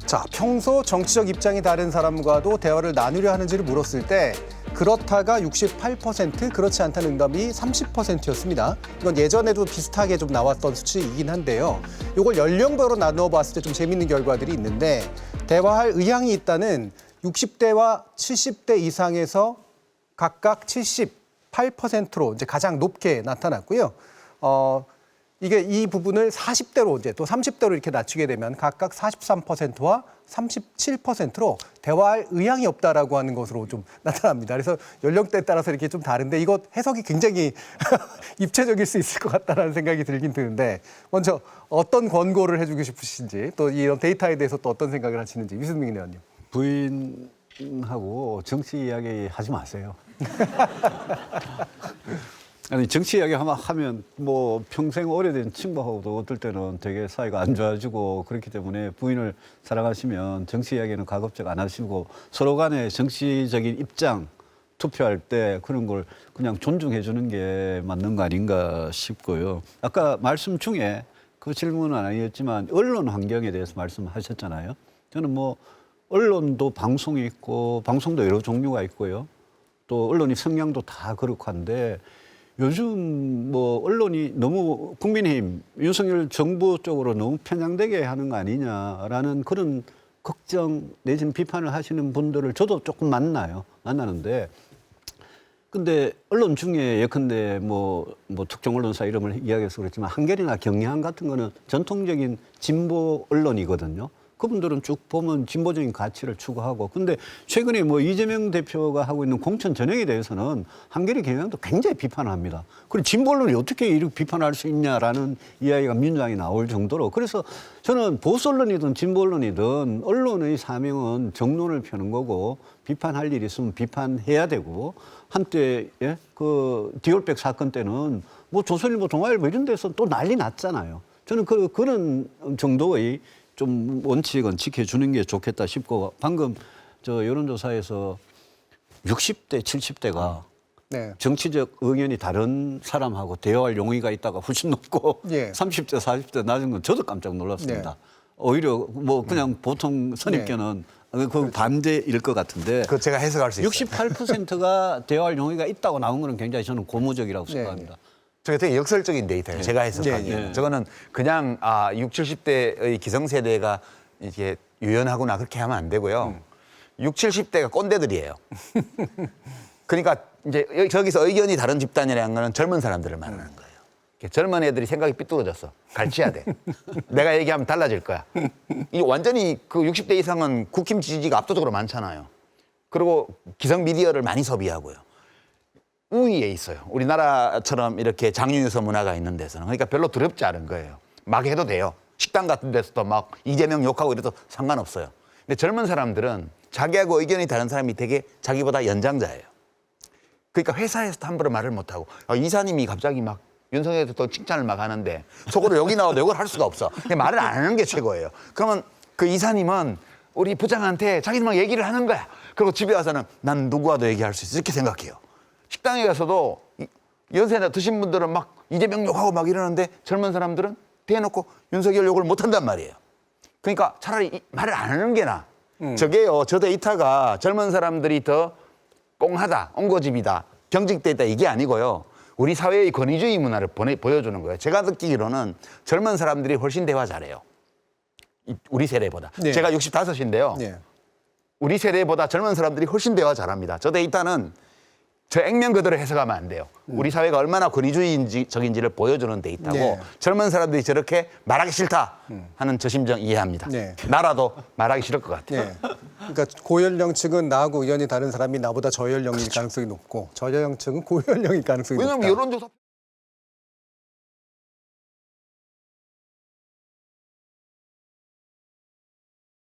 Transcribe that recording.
자, 평소 정치적 입장이 다른 사람과도 대화를 나누려 하는지를 물었을 때 그렇다가 68%, 그렇지 않다는 응답이 30%였습니다. 이건 예전에도 비슷하게 좀 나왔던 수치이긴 한데요. 이걸 연령별로 나누어 봤을 때 좀 재밌는 결과들이 있는데 대화할 의향이 있다는 60대와 70대 이상에서 각각 78%로 이제 가장 높게 나타났고요. 이게 이 부분을 40대로 이제 또 30대로 이렇게 낮추게 되면 각각 43%와 37%로 대화할 의향이 없다라고 하는 것으로 좀 나타납니다. 그래서 연령대에 따라서 이렇게 좀 다른데 이것 해석이 굉장히 입체적일 수 있을 것 같다라는 생각이 들긴 드는데 먼저 어떤 권고를 해주고 싶으신지 또 이런 데이터에 대해서 또 어떤 생각을 하시는지 유승민 의원님. 부인하고 정치 이야기 하지 마세요. 아니 정치 이야기 하면 뭐 평생 오래된 친구하고도 어떨 때는 되게 사이가 안 좋아지고 그렇기 때문에 부인을 사랑하시면 정치 이야기는 가급적 안 하시고 서로 간에 정치적인 입장 투표할 때 그런 걸 그냥 존중해 주는 게 맞는 거 아닌가 싶고요. 아까 말씀 중에 그 질문은 아니었지만 언론 환경에 대해서 말씀하셨잖아요. 저는 뭐 언론도 방송이 있고 방송도 여러 종류가 있고요. 또 언론이 성향도 다 그렇고 한데 요즘 뭐 언론이 너무 국민의힘 윤석열 정부 쪽으로 너무 편향되게 하는 거 아니냐라는 그런 걱정 내지는 비판을 하시는 분들을 저도 조금 만나는데 근데 언론 중에 예컨대 뭐 특정 언론사 이름을 이야기해서 그렇지만 한겨레나 경향 같은 거는 전통적인 진보 언론이거든요. 그분들은 쭉 보면 진보적인 가치를 추구하고 근데 최근에 뭐 이재명 대표가 하고 있는 공천 전형에 대해서는 한겨레 경향도 굉장히 비판을 합니다. 그리고 진보 언론이 어떻게 이렇게 비판할 수 있냐라는 이야기가 민주당에 나올 정도로 그래서 저는 보수 언론이든 진보 언론이든 언론의 사명은 정론을 펴는 거고 비판할 일이 있으면 비판해야 되고 한때 그 디올백 사건 때는 뭐 조선일보 동아일보 이런 데서 또 난리 났잖아요. 저는 그런 정도의 좀 원칙은 지켜주는 게 좋겠다 싶고 방금 저 여론조사에서 60대, 70대가 네. 정치적 의견이 다른 사람하고 대화할 용의가 있다가 훨씬 높고 예. 30대, 40대 낮은 건 저도 깜짝 놀랐습니다. 네. 오히려 뭐 그냥 보통 선입견은 그 반대일 것 같은데 그 제가 해석할 수 있어요. 68%가 대화할 용의가 있다고 나온 거는 굉장히 저는 고무적이라고 생각합니다. 저게 되게 역설적인 데이터예요. 제가 해석하기에는. 네. 저거는 그냥 60, 70대의 기성세대가 이게 유연하구나 그렇게 하면 안 되고요. 60, 70대가 꼰대들이에요. 그러니까 이제 저기서 의견이 다른 집단이라는 거는 젊은 사람들을 말하는 거예요. 젊은 애들이 생각이 삐뚤어졌어. 갈치야 돼. 내가 얘기하면 달라질 거야. 이 완전히 그 60대 이상은 국힘 지지가 압도적으로 많잖아요. 그리고 기성 미디어를 많이 소비하고요. 우위에 있어요. 우리나라처럼 이렇게 장유유서 문화가 있는 데서는. 그러니까 별로 두렵지 않은 거예요. 막 해도 돼요. 식당 같은 데서도 막 이재명 욕하고 이래도 상관없어요. 근데 젊은 사람들은 자기하고 의견이 다른 사람이 되게 자기보다 연장자예요. 그러니까 회사에서도 함부로 말을 못하고 이사님이 갑자기 막 윤석열에 또 칭찬을 막 하는데 속으로 욕이 나와도 욕을 할 수가 없어. 그냥 말을 안 하는 게 최고예요. 그러면 그 이사님은 우리 부장한테 자기는 막 얘기를 하는 거야. 그리고 집에 와서는 난 누구와도 얘기할 수 있어. 이렇게 생각해요. 식당에 가서도 연세 드신 분들은 막 이재명 욕하고 막 이러는데 젊은 사람들은 대놓고 윤석열 욕을 못한단 말이에요. 그러니까 차라리 말을 안 하는 게 나아. 저게요. 저 데이터가 젊은 사람들이 더 꽁하다, 옹고집이다, 경직돼 있다 이게 아니고요. 우리 사회의 권위주의 문화를 보여주는 거예요. 제가 느끼기로는 젊은 사람들이 훨씬 대화 잘해요. 우리 세대보다. 네. 제가 65인데요. 네. 우리 세대보다 젊은 사람들이 훨씬 대화 잘합니다. 저 데이터는 저 액면 그대로 해석하면 안 돼요. 우리 사회가 얼마나 권위주의적인지를 보여주는 데이터고 네. 젊은 사람들이 저렇게 말하기 싫다 하는 저 심정 이해합니다. 네. 나라도 말하기 싫을 것 같아요. 네. 그러니까 고연령층은 나하고 의견이 다른 사람이 나보다 저연령일 가능성이 높고 저연령층은 고연령일 가능성이 높다. 왜냐하면 여론조사